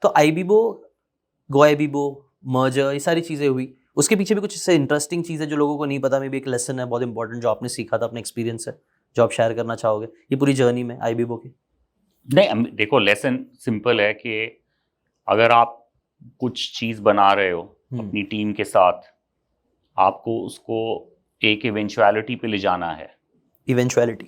तो ibibo, Goibibo, merger, ये सारी चीज़ें हुई, उसके पीछे भी कुछ इससे इंटरेस्टिंग चीज़ है जो लोगों को नहीं पता, मे भी एक लेसन है बहुत इंपॉर्टेंट जो आपने सीखा था, अपना एक्सपीरियंस है जो आप शेयर करना चाहोगे ये पूरी जर्नी में आईबीबो की? नहीं, देखो लेसन सिंपल है कि अगर आप कुछ चीज़ बना रहे हो अपनी टीम के साथ, आपको उसको एक इवेंचुअलिटी पे ले जाना है। Eventuality,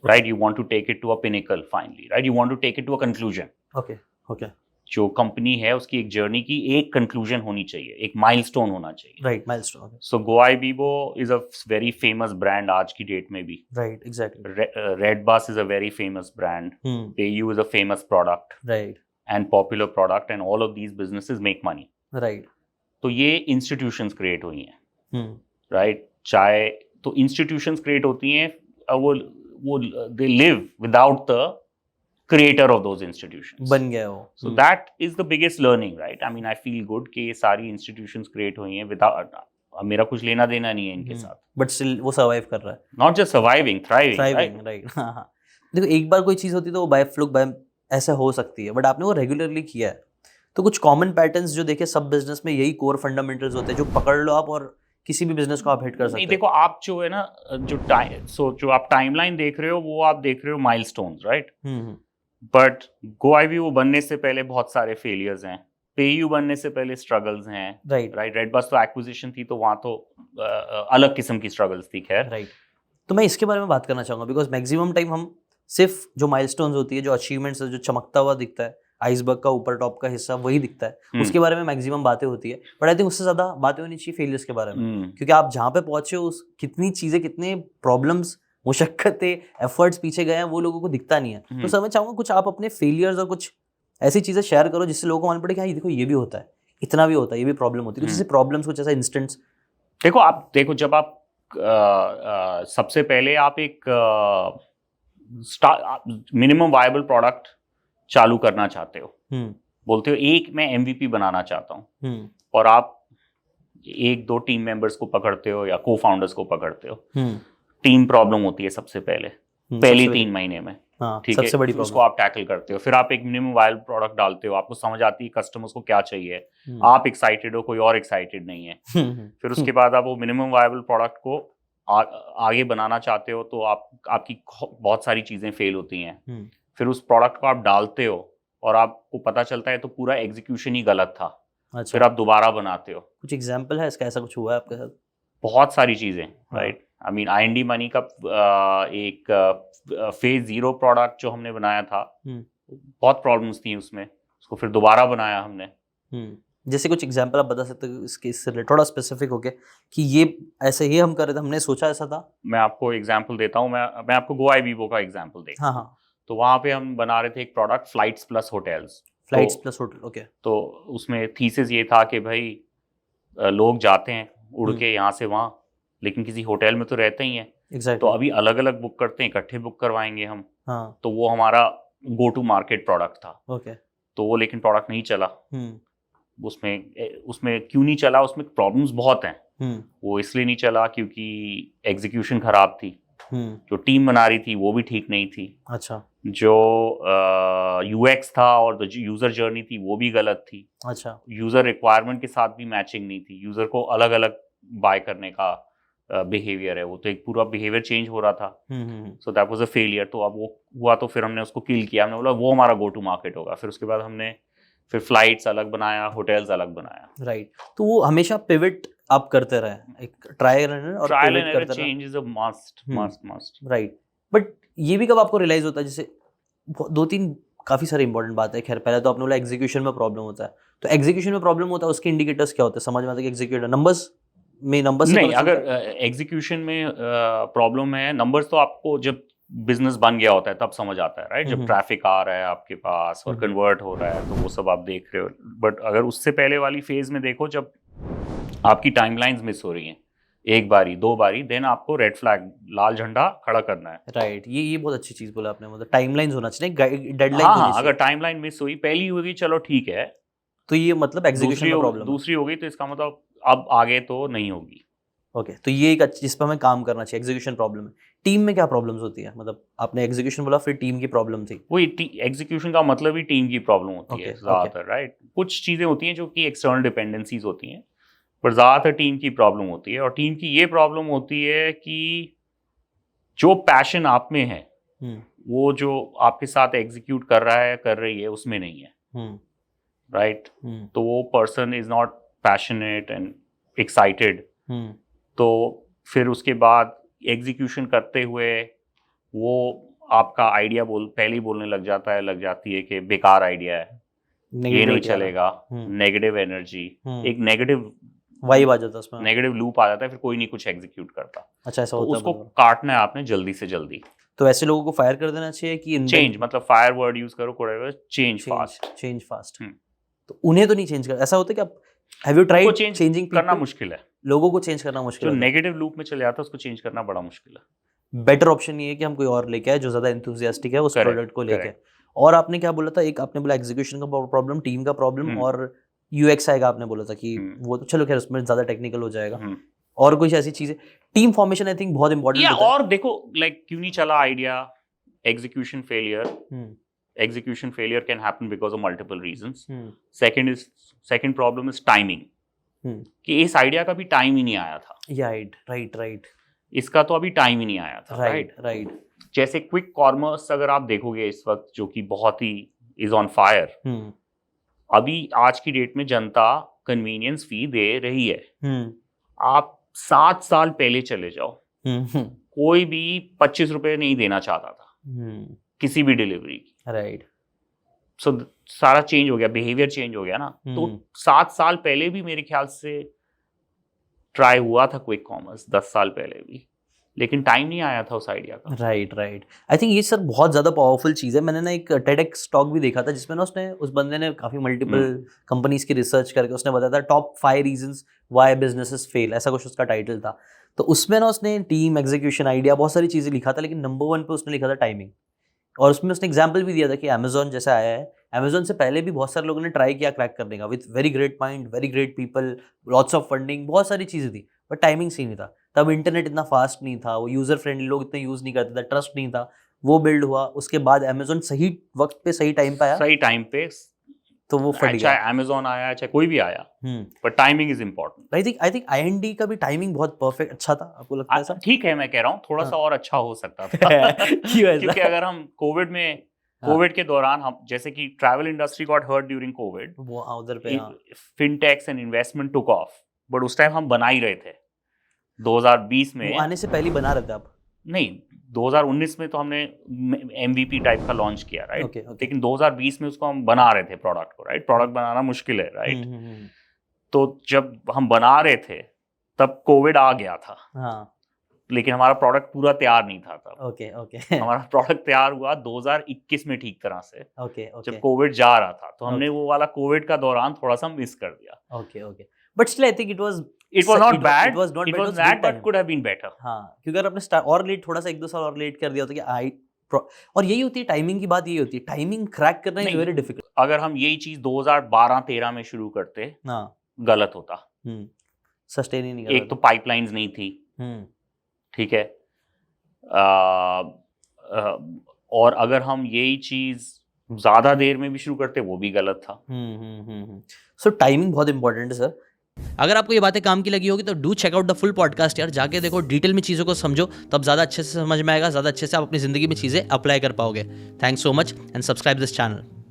right, you want to take it to a pinnacle finally, right, you want to take it to a conclusion. Okay okay, जो कंपनी है उसकी एक जर्नी की एक कंक्लूजन होनी चाहिए, एक माइलस्टोन होना चाहिए। Right, milestone. So Goibibo is a very famous brand आज की डेट में भी। Right, exactly. Red bus is a very famous brand, PayU is a famous product right and popular product, and all of these businesses make money. Right. तो ये institutions create हुई हैं, right. चाहे तो इंस्टीट्यूशंस क्रिएट होती हैं, वो they live without the creator of those institutions, बन गया वो। So that is the biggest learning, right. I mean I feel good कि ये सारी इंस्टीट्यूशंस क्रिएट हुई हैं विदाउट, मेरा कुछ लेना देना नहीं है इनके साथ, बट स्टिल वो सर्वाइव कर रहा है। Not just surviving, thriving, right. हाँ हाँ, देखो एक बार कोई चीज़ होती है तो वो बाय फ्लुक बाय ऐसा हो सकती है, बट आपने वो रेगुलरली किया है, तो कुछ कॉमन पैटर्न्स जो देखे सब बिजनेस में यही कोर फंडामेंटल्स होते हैं जो पकड़ लो आप और किसी भी बिजनेस को आप हिट कर सकते नहीं, हो। देखो आप जो है ना, जो आप टाइमलाइन देख रहे हो वो आप देख रहे हो माइलस्टोन्स, राइट। बट गोआईबीबो बनने से पहले बहुत सारे फेलियर्स हैं, पेयू बनने से पहले स्ट्रगल्स हैं, राइट राइट। रेड बस तो एक्विजिशन थी, तो वहां तो अलग किस्म की स्ट्रगल्स थी, खैर। राइट। तो मैं इसके बारे में बात करना चाहूँगा बिकॉज मैक्सिमम टाइम हम सिर्फ जो माइलस्टोन्स होती है, जो अचीवमेंट्स है, जो चमकता हुआ दिखता है, आइसबर्ग का ऊपर टॉप का हिस्सा वही दिखता है, उसके बारे में मैक्सिमम बातें होती है, बट आई थिंक उससे ज़्यादा बातें होनी चाहिए फेलियर्स के बारे में, क्योंकि आप जहाँ पे पहुँचे हो उस कितनी चीज़ें, कितने प्रॉब्लम्स, मुशक्क़तें, एफर्ट्स पीछे गए हैं, वो लोगों को दिखता नहीं है। तो समझ चाहूँगा कुछ आप अपने फेलियर्स और कुछ ऐसी चीज़ें शेयर करो जिससे लोगों को मालूम पड़े कि हाँ ये देखो ये भी होता है, इतना भी होता है, ये भी प्रॉब्लम होती है, कुछ ऐसे प्रॉब्लम्स, कुछ ऐसा इंस्टेंट्स। देखो जब आप सबसे पहले आप एक मिनिमम वायबल प्रोडक्ट चालू करना चाहते हो, बोलते हो एक मैं एमवीपी बनाना चाहता हूँ, और आप एक दो टीम मेंबर्स को पकड़ते हो या को फाउंडर्स को पकड़ते हो। टीम प्रॉब्लम होती है सबसे पहले, पहले 3 महीने में, ठीक है, सबसे बड़ी उसको आप टैकल करते हो। फिर आप एक मिनिमम वायबल प्रोडक्ट डालते हो, आपको समझ आती है कस्टमर्स को क्या चाहिए, आप एक्साइटेड हो, कोई और एक्साइटेड नहीं है। फिर उसके बाद आप वो मिनिमम वायबल प्रोडक्ट को आगे बनाना चाहते हो, तो आपकी बहुत सारी चीजें फेल होती हैं। फिर उस प्रोडक्ट को आप डालते हो और आपको पता चलता है तो पूरा एग्जीक्यूशन ही गलत था। अच्छा। फिर आप दोबारा बनाते हो। कुछ एग्जांपल है इसका, ऐसा कुछ हुआ है आपके साथ? बहुत सारी चीजें, right. I mean IND money का एक फेज 0 प्रोडक्ट जो हमने बनाया था, बहुत प्रॉब्लम्स थी उसमें, उसको फिर दोबारा बनाया हमने। जैसे कुछ एग्जांपल आप बता सकते हो इसके, इससे थोड़ा स्पेसिफिक होके कि ये ऐसे ही हम कर रहे थे, हमने सोचा ऐसा था? मैं आपको एग्जांपल देता हूँ, मैं आपको गोआईबीबो का एग्जांपल देता हूँ। हाँ। तो वहाँ पे हम बना रहे थे एक product, flights plus hotels. Flights plus hotel, okay. तो उसमें थीसिस ये था कि भाई लोग जाते हैं उड़ के यहाँ से वहाँ, लेकिन किसी होटल में तो रहते ही हैं। Exactly. तो अभी अलग अलग बुक करते हैं, इकट्ठे बुक करवाएंगे हम। हाँ। तो वो हमारा गो टू मार्केट प्रोडक्ट था। ओके। तो वो लेकिन प्रोडक्ट नहीं चला। उसमें क्यों नहीं चला? उसमें प्रॉब्लम्स बहुत हैं। वो इसलिए नहीं चला क्योंकि एग्जीक्यूशन खराब थी, जो टीम बना रही थी वो भी ठीक नहीं थी। अच्छा। जो UX था और जो यूजर जर्नी थी वो भी गलत थी। अच्छा। यूजर रिक्वायरमेंट के साथ भी मैचिंग नहीं थी। यूजर को अलग अलग बाय करने का बिहेवियर है, वो तो एक पूरा बिहेवियर चेंज हो रहा था। So that was a failure. तो अब वो हुआ तो फिर हमने उसको किल किया। हमने बोला वो हमारा गो टू मार्केट होगा। फिर उसके बाद हमने फिर फ्लाइट्स अलग बनाया, होटल्स अलग बनाया। राइट। तो वो हमेशा पिवट आप करते रहे, एक trial and error change is a must. Right. But ये भी कब आपको रियलाइज होता है? जैसे 2-3 काफी सारे इंपॉर्टेंट बात है। खैर पहले तो आपने बोला एग्जीक्यूशन में प्रॉब्लम होता है, तो एग्जीक्यूशन में प्रॉब्लम होता है, उसके इंडिकेटर्स क्या होते हैं? समझ में आता है कि एग्जीक्यूटर नंबर्स नहीं, अगर एग्जीक्यूशन में प्रॉब्लम है, नंबर्स तो आपको जब बिजनेस बन गया होता है तब समझ आता है, राइट। जब ट्रैफिक आ रहा है आपके पास और कन्वर्ट हो रहा है तो वो सब आप देख रहे हो। बट अगर उससे पहले वाली फेज में देखो, जब आपकी टाइमलाइंस मिस हो रही हैं 1 बारी 2 बारी, देन आपको रेड फ्लैग, लाल झंडा खड़ा करना है। राइट। ये बहुत अच्छी चीज बोला आपने, मतलब टाइमलाइंस होना चाहिए, डेडलाइन हाँ, होनी चाहिए। अगर टाइमलाइन मिस हुई, पहली होगी चलो ठीक है, तो ये मतलब एग्जीक्यूशन में प्रॉब्लम है। दूसरी हो गई तो इसका मतलब अब आगे तो नहीं होगी। ओके। तो ये एक जिस पर हमें काम करना चाहिए, एग्जीक्यूशन प्रॉब्लम है। टीम में क्या प्रॉब्लम्स होती है? मतलब आपने एग्जीक्यूशन बोला, फिर टीम की प्रॉब्लम थी। वही एग्जीक्यूशन का मतलब ही टीम की प्रॉब्लम होती है Okay, ज्यादातर, राइट? कुछ चीजें होती हैं जो कि एक्सटर्नल डिपेंडेंसीज होती हैं, पर ज्यादातर टीम की प्रॉब्लम होती है। और टीम की ये प्रॉब्लम होती है कि जो पैशन आप में है वो जो आपके साथ एग्जीक्यूट कर रहा है, कर रही है, उसमें नहीं है, राइट? तो वो person is not passionate and excited, तो फिर उसके बाद एग्जीक्यूशन करते हुए वो आपका आइडिया पहले ही बोलने लग जाती है कि बेकार आइडिया है, ये नहीं चलेगा, नेगेटिव एनर्जी, एक नेगेटिव वाइब आ जाता है उसमें, नेगेटिव लूप आ जाता है, फिर कोई नहीं कुछ एग्जीक्यूट करता। अच्छा, ऐसा तो होता है? उसको काटना है आपने जल्दी से जल्दी। तो ऐसे लोगों को फायर कर देना चाहिए कि चेंज, मतलब फायर वर्ड यूज करो, चेंज फास्ट। तो उन्हें तो नहीं चेंज कर, ऐसा होता है कि आप have you tried change changing करना मुश्किल है, लोगों को चेंज करना मुश्किल जो है। नेगेटिव लूप में चले जाता है उसको चेंज करना बड़ा मुश्किल है। बेटर ऑप्शन ये है कि हम कोई और लेके आए जो ज्यादा एंथुसियास्टिक है उस प्रोडक्ट को लेके। और आपने क्या बोला था, एक आपने बोला एग्जीक्यूशन का प्रॉब्लम, टीम का प्रॉब्लम, और यूएक्स आएगा आपने बोला था कि वो तो चलो खैर उसमें ज्यादा टेक्निकल हो जाएगा। और कुछ ऐसी चीजें, टीम फॉर्मेशन आई थिंक बहुत इंपॉर्टेंट होता है। और देखो, लाइक क्यों नहीं चला idea, execution failure can happen because of multiple reasons. Second problem is timing, कि इस आइडिया का भी टाइम ही नहीं आया था। राइट। इसका तो अभी टाइम ही नहीं आया था, राइट। जैसे क्विक कॉमर्स अगर आप देखोगे इस वक्त, जो कि बहुत ही इज ऑन फायर, अभी आज की डेट में जनता कन्वीनियंस फी दे रही है। आप 7 साल पहले चले जाओ, कोई भी 25 रुपए नहीं देना चाहता था किसी भी डिलीवरी की, राइट। सो सारा चेंज हो गया, बिहेवियर चेंज हो गया ना। तो 7 साल पहले भी मेरे ख्याल से ट्राई हुआ था क्विक कॉमर्स, 10 साल पहले भी, लेकिन टाइम नहीं आया था उस आइडिया का। राइट। आई थिंक ये सर बहुत ज्यादा पावरफुल चीज है। मैंने ना एक टेडेक्स टॉक भी देखा था जिसमें ना उस बंदे ने काफी मल्टीपल कंपनीज की रिसर्च करके उसने बताया था top 5 reasons why businesses fail, ऐसा कुछ उसका टाइटल था। तो उसमें ना उसने टीम, एग्जीक्यूशन, आइडिया, बहुत सारी चीजें लिखा था, लेकिन नंबर 1 पे उसने लिखा था टाइमिंग। और उसमें उसने एग्जाम्पल भी दिया था कि अमेजोन जैसा आया है, अमेजोन से पहले भी बहुत सारे लोगों ने ट्राई किया क्रैक करने का, with very great mind, very great people, lots of funding, बहुत सारी चीजें थी, बट टाइमिंग सही नहीं था। तब इंटरनेट इतना फास्ट नहीं था, वो यूजर फ्रेंडली लोग इतना यूज नहीं करते थे, ट्रस्ट नहीं था, वो बिल्ड हुआ। उसके बाद अमेजोन सही वक्त पे सही टाइम पे आया, सही टाइम पे, तो वो फट गया। चाहे अमेजोन आया चाहे कोई भी आया, पर timing is important. I think IND का भी टाइमिंग बहुत परफेक्ट अच्छा था, आपको लगता है? ठीक है, मैं कह रहा हूँ थोड़ा सा और अच्छा हो सकता था क्योंकि अगर हम कोविड के दौरान, हम जैसे कि travel industry got hurt during covid, वो उधर पे fintechs and investment took off, but उस टाइम हम बना ही रहे थे 2020 में। आने से पहले बना रहे थे आप? नहीं, 2019 में तो हमने MVP टाइप का लॉन्च किया, राइट? लेकिन 2020 में उसको हम बना रहे थे प्रोडक्ट को, राइट? प्रोडक्ट बनाना मुश्किल है, राइट? तो जब हम बना रहे थे तब कोविड आ गया था, लेकिन हमारा प्रोडक्ट पूरा तैयार नहीं था तब। हमारा प्रोडक्ट तैयार हुआ 2021 में ठीक तरह से, जब कोविड जा रहा था। तो हमने वो वाला कोविड का दौरान थोड़ा सा मिस कर दिया। But still I think it was not bad, but could have been better. हाँ, क्योंकि अगर आपने और लेट, थोड़ा सा 1-2 साल और लेट कर दिया होता कि और यही होती है टाइमिंग की बात, यही होती है टाइमिंग क्रैक करना इज वेरी डिफिकल्ट। अगर हम यही चीज 2012-13 में शुरू करते, गलत होता, सस्टेन ही नहीं करता। एक तो पाइपलाइंस नहीं थी, ठीक है, और अगर हम यही चीज ज्यादा देर में भी शुरू करते वो भी गलत था। सो टाइमिंग बहुत इंपॉर्टेंट है सर। अगर आपको ये बातें काम की लगी होगी तो do check out the full podcast यार, जाके देखो, डिटेल में चीज़ों को समझो, तब ज़्यादा अच्छे से समझ में आएगा, ज़्यादा अच्छे से आप अपनी ज़िंदगी में चीज़ें अप्लाई कर पाओगे। Thanks so much and subscribe this channel.